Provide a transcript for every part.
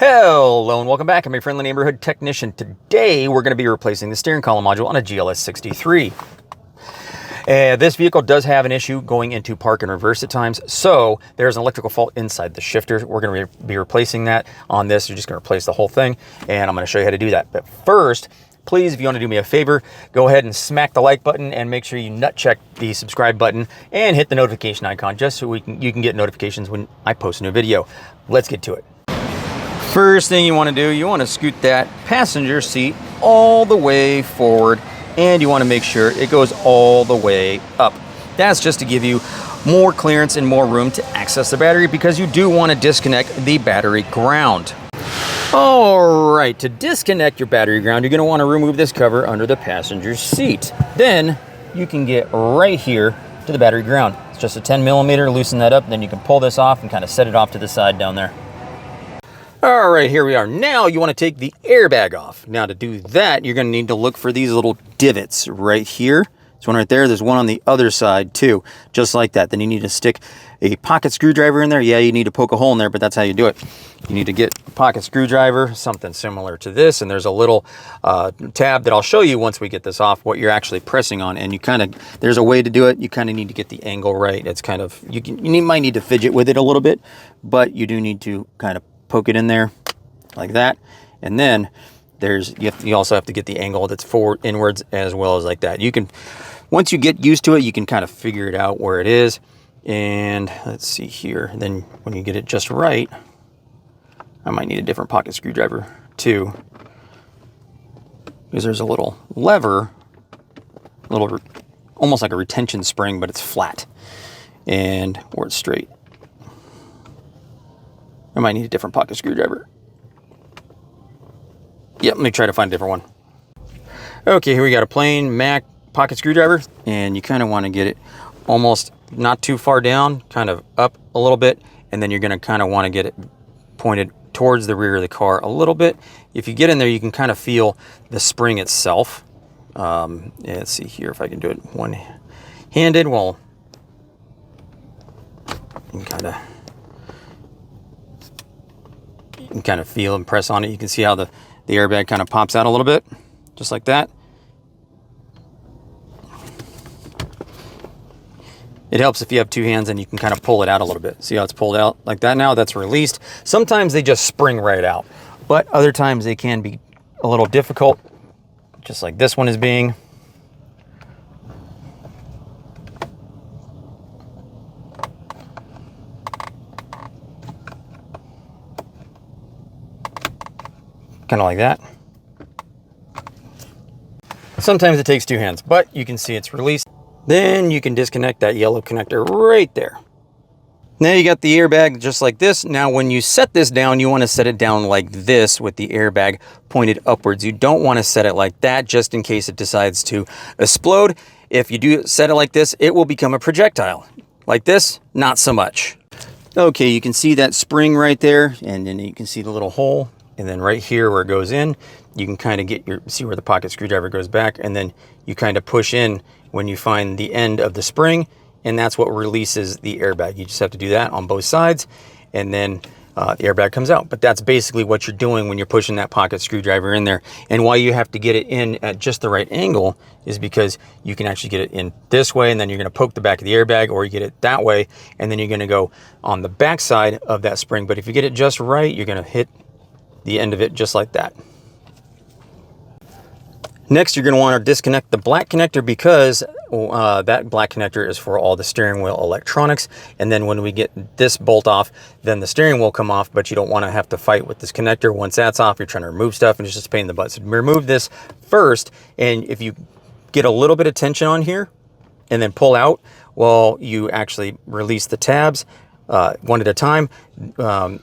Hello and welcome back. I'm your friendly neighborhood technician. Today we're going to be replacing the steering column module on a GLS 63. This vehicle does have an issue going into park and reverse at times, so there's an electrical fault inside the shifter. We're going to be replacing that on this. You're just going to replace the whole thing, and I'm going to show you how to do that. But first, please, if you want to do me a favor, go ahead and smack the like button and make sure you nut check the subscribe button and hit the notification icon just so you can get notifications when I post a new video. Let's get to it. First thing you want to do, you want to scoot that passenger seat all the way forward, and you want to make sure it goes all the way up. That's just to give you more clearance and more room to access the battery, because you do want to disconnect the battery ground. All right, to disconnect your battery ground, you're going to want to remove this cover under the passenger seat. Then you can get right here to the battery ground. It's just a 10 millimeter, loosen that up, then you can pull this off and kind of set it off to the side down there. All right, here we are. Now you want to take the airbag off. Now to do that, you're going to need to look for these little divots right here. There's one right there. There's one on the other side too, just like that. Then you need to stick a pocket screwdriver in there. Yeah, you need to poke a hole in there, but that's how you do it. You need to get a pocket screwdriver, something similar to this, and there's a little tab that I'll show you once we get this off, what you're actually pressing on. And you kind of, there's a way to do it. You kind of need to get the angle right. It's kind of, you might need to fidget with it a little bit, but you do need to kind of poke it in there like that. And then you also have to get the angle that's forward inwards as well as like that. You can, once you get used to it, you can kind of figure it out where it is. And let's see here, then when you get it just right, I might need a different pocket screwdriver too, because there's a little lever, almost like a retention spring, but it's flat and or it's straight. I might need a different pocket screwdriver. Yep, let me try to find a different one. Okay, here we got a plain Mac pocket screwdriver, and you kind of want to get it almost not too far down, kind of up a little bit, and then you're going to kind of want to get it pointed towards the rear of the car a little bit. If you get in there, you can kind of feel the spring itself. Let's see here if I can do it one-handed. Well, you can kind of feel and press on it. You can see how the airbag kind of pops out a little bit, just like that. It helps if you have two hands and you can kind of pull it out a little bit. See how it's pulled out like that now? That's released. Sometimes they just spring right out, but other times they can be a little difficult, just like this one is being. Kind of like that. Sometimes it takes two hands, but you can see it's released. Then you can disconnect that yellow connector right there. Now you got the airbag just like this. Now when you set this down, you want to set it down like this with the airbag pointed upwards. You don't want to set it like that just in case it decides to explode. If you do set it like this, it will become a projectile. Like this, not so much. Okay, you can see that spring right there, and then you can see the little hole. And then right here where it goes in, you can kind of see where the pocket screwdriver goes back, and then you kind of push in when you find the end of the spring, and that's what releases the airbag. You just have to do that on both sides, and then the airbag comes out. But that's basically what you're doing when you're pushing that pocket screwdriver in there. And why you have to get it in at just the right angle is because you can actually get it in this way, and then you're going to poke the back of the airbag, or you get it that way, and then you're going to go on the back side of that spring. But if you get it just right, you're going to hit the end of it just like that. Next, you're going to want to disconnect the black connector, because that black connector is for all the steering wheel electronics. And then when we get this bolt off, then the steering will come off, but you don't want to have to fight with this connector. Once that's off, you're trying to remove stuff and it's just a pain in the butt. So remove this first, and if you get a little bit of tension on here and then pull out, well, you actually release the tabs one at a time.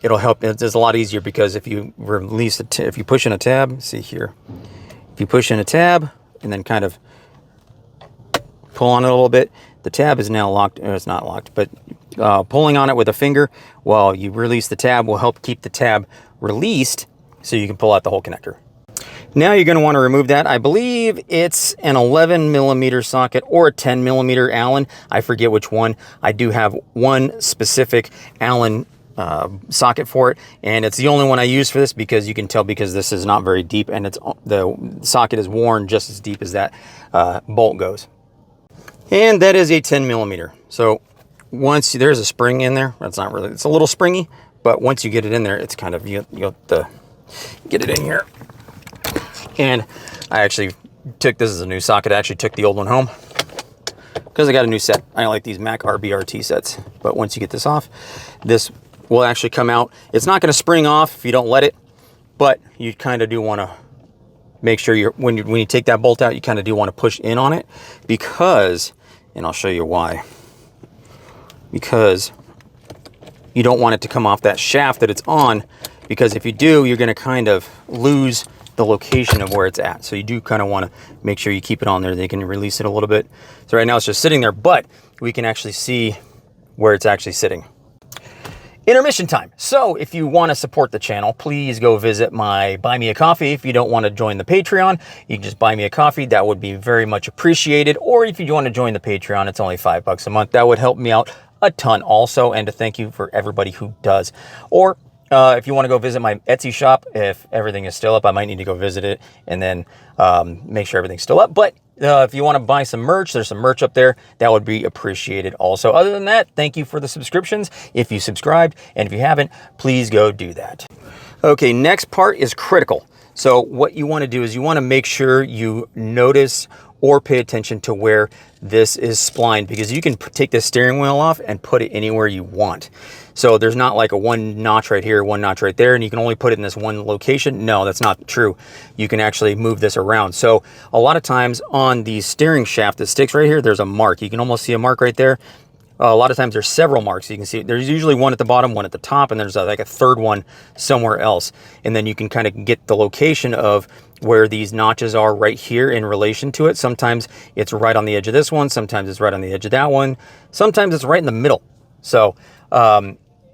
It'll help. It's a lot easier, because if you release if you push in a tab, see here, if you push in a tab and then kind of pull on it a little bit, the tab is now locked. It's not locked, but pulling on it with a finger while you release the tab will help keep the tab released, so you can pull out the whole connector. Now you're going to want to remove that. I believe it's an 11 millimeter socket or a 10 millimeter Allen. I forget which one. I do have one specific Allen socket for it, and it's the only one I use for this because you can tell because this is not very deep, and it's the socket is worn just as deep as that bolt goes. And that is a 10 millimeter. So once there's a spring in there, that's not really, it's a little springy, but once you get it in there, it's kind of, you have to get it in here. And I actually took, this is a new socket, I actually took the old one home because I got a new set. I like these Mac RBRT sets, but once you get this off, this will actually come out. It's not going to spring off if you don't let it, but you kind of do want to make sure you're, when you take that bolt out, you kind of do want to push in on it because, and I'll show you why, because you don't want it to come off that shaft that it's on, because if you do, you're going to kind of lose the location of where it's at. So you do kind of want to make sure you keep it on there. They can release it a little bit. So right now it's just sitting there, but we can actually see where it's actually sitting. Intermission time. So if you want to support the channel, please go visit my Buy Me a Coffee. If you don't want to join the Patreon, you can just buy me a coffee. That would be very much appreciated. Or if you want to join the Patreon, it's only $5 a month. That would help me out a ton also, and to thank you for everybody who does. Or if you want to go visit my Etsy shop, if everything is still up, I might need to go visit it and then make sure everything's still up. But if you want to buy some merch, there's some merch up there. That would be appreciated also. Other than that, thank you for the subscriptions. If you subscribed, and if you haven't, please go do that. Okay, next part is critical. So what you want to do is you want to make sure you notice or pay attention to where this is splined, because you can take the steering wheel off and put it anywhere you want. So there's not like a one notch right here, one notch right there, and you can only put it in this one location. No, that's not true. You can actually move this around. So a lot of times on the steering shaft that sticks right here, there's a mark. You can almost see a mark right there. A lot of times there's several marks. You can see there's usually one at the bottom, one at the top, and there's like a third one somewhere else. And then you can kind of get the location of where these notches are right here in relation to it. Sometimes it's right on the edge of this one. Sometimes it's right on the edge of that one. Sometimes it's right in the middle. So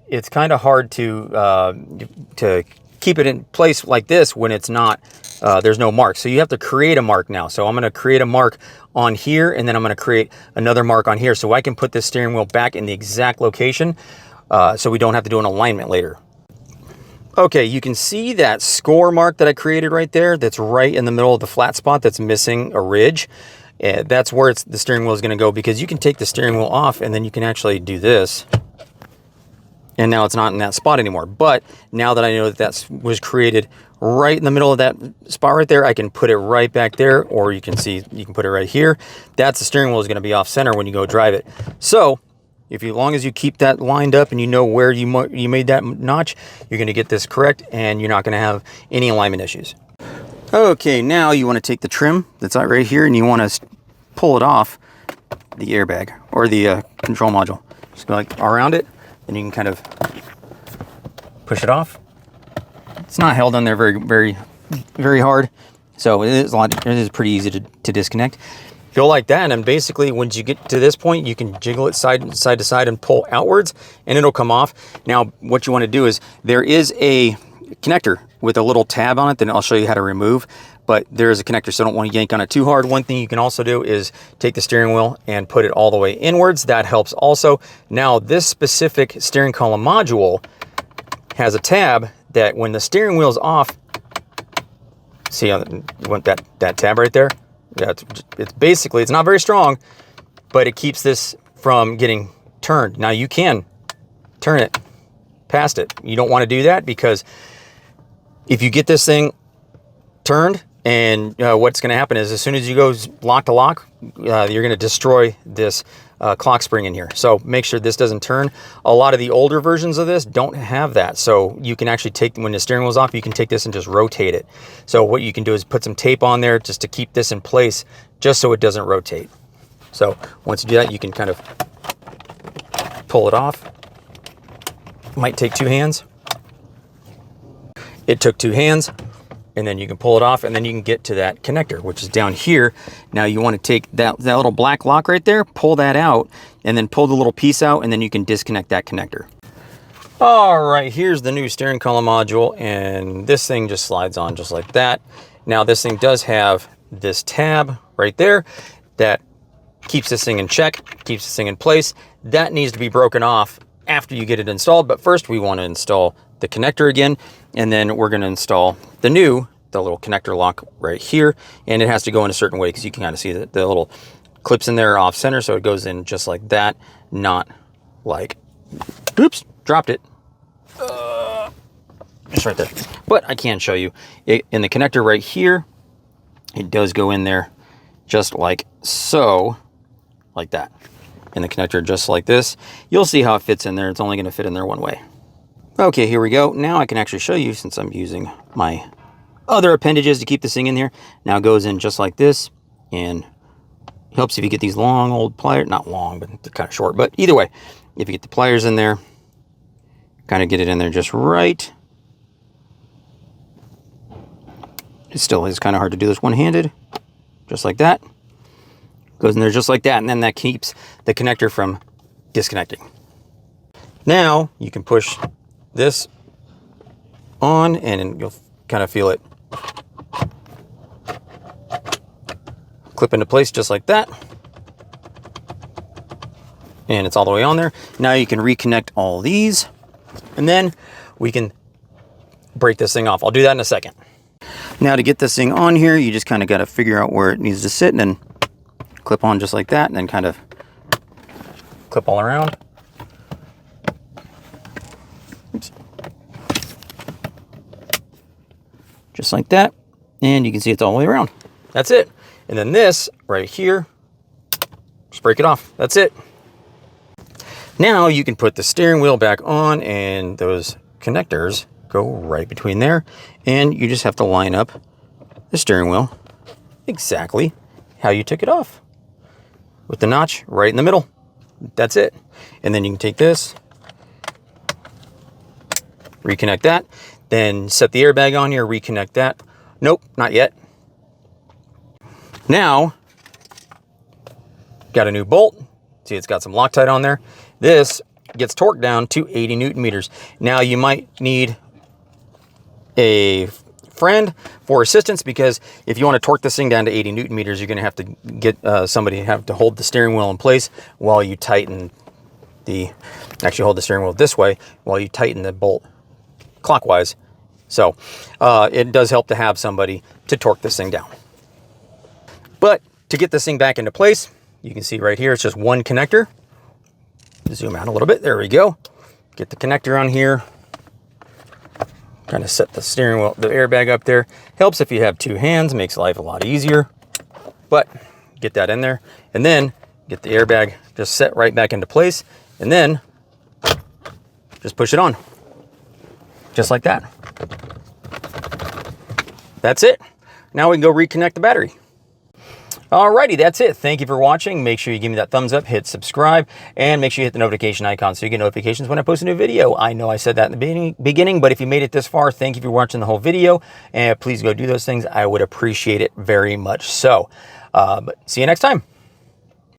it's kind of hard to keep it in place like this when it's not, there's no mark. So you have to create a mark now. So I'm going to create a mark on here, and then I'm going to create another mark on here so I can put this steering wheel back in the exact location so we don't have to do an alignment later. Okay, you can see that score mark that I created right there. That's right in the middle of the flat spot that's missing a ridge. That's where the steering wheel is going to go, because you can take the steering wheel off and then you can actually do this. And now it's not in that spot anymore. But now that I know that that was created right in the middle of that spot right there, I can put it right back there, or you can see, you can put it right here. That's the steering wheel is going to be off center when you go drive it. So if you, as long as you keep that lined up and you know where you made that notch, you're going to get this correct, and you're not going to have any alignment issues. Okay, now you want to take the trim that's right here and you want to pull it off the airbag or the control module. Just go like around it, and you can kind of push it off. It's not held on there very hard, so it is pretty easy to disconnect. Go like that, and then basically once you get to this point, you can jiggle it side to side and pull outwards, and it'll come off. Now what you want to do is, there is a connector with a little tab on it that I'll show you how to remove, but there is a connector, so don't want to yank on it too hard. One thing you can also do is take the steering wheel and put it all the way inwards. That helps also. Now this specific steering column module has a tab that when the steering wheel's off, see how you want that tab right there? Yeah, it's basically, it's not very strong, but it keeps this from getting turned. Now you can turn it past it. You don't want to do that, because if you get this thing turned, and what's going to happen is as soon as you go lock to lock, you're going to destroy this clock spring in here. So make sure this doesn't turn. A lot of the older versions of this don't have that. So you can actually take, when the steering wheel's off, you can take this and just rotate it. So what you can do is put some tape on there just to keep this in place, just so it doesn't rotate. So once you do that, you can kind of pull it off. Might take two hands. It took two hands. And then you can pull it off, and then you can get to that connector, which is down here. Now you want to take that little black lock right there, pull that out, and then pull the little piece out, and then you can disconnect that connector. All right, here's the new steering column module, and this thing just slides on just like that. Now this thing does have this tab right there that keeps this thing in check, keeps this thing in place. That needs to be broken off after you get it installed. But first we want to install the connector again, and then we're going to install the little connector lock right here, and it has to go in a certain way because you can kind of see that the little clips in there are off center, so it goes in just like that, not like, oops, dropped it. Just right there. But I can show you it in the connector right here. It does go in there just like so, like that. In the connector just like this. You'll see how it fits in there. It's only going to fit in there one way. Okay, here we go. Now I can actually show you, since I'm using my other appendages to keep this thing in here. Now it goes in just like this, and helps if you get these long old pliers. Not long, but they're kind of short. But either way, if you get the pliers in there, kind of get it in there just right. It still is kind of hard to do this one-handed, just like that. Goes in there just like that, and then that keeps the connector from disconnecting. Now you can push this on, and you'll kind of feel it clip into place just like that. And it's all the way on there. Now you can reconnect all these, and then we can break this thing off. I'll do that in a second. Now to get this thing on here, you just kind of got to figure out where it needs to sit, and then clip on just like that, and then kind of clip all around. Oops. Just like that, and you can see it's all the way around. That's it. And then this right here, just break it off. That's it. Now you can put the steering wheel back on, and those connectors go right between there, and you just have to line up the steering wheel exactly how you took it off, with the notch right in the middle. That's it. And then you can take this, reconnect that, then set the airbag on here, reconnect that. Nope, not yet. Now, got a new bolt. See, it's got some Loctite on there. This gets torqued down to 80 Newton meters. Now you might need a friend for assistance, because if you want to torque this thing down to 80 Newton meters, you're going to have to get somebody have to hold the steering wheel in place while you tighten the, actually hold the steering wheel this way while you tighten the bolt clockwise. So it does help to have somebody to torque this thing down. But to get this thing back into place, you can see right here, it's just one connector. Zoom out a little bit. There we go. Get the connector on here. Kind of set the steering wheel, the airbag up there. Helps if you have two hands, makes life a lot easier. But get that in there, and then get the airbag just set right back into place, and then just push it on. Just like that. That's it. Now we can go reconnect the battery. Alrighty, that's it. Thank you for watching. Make sure you give me that thumbs up, hit subscribe, and make sure you hit the notification icon so you get notifications when I post a new video. I know I said that in the beginning, but if you made it this far, thank you for watching the whole video, and please go do those things. I would appreciate it very much so. But see you next time.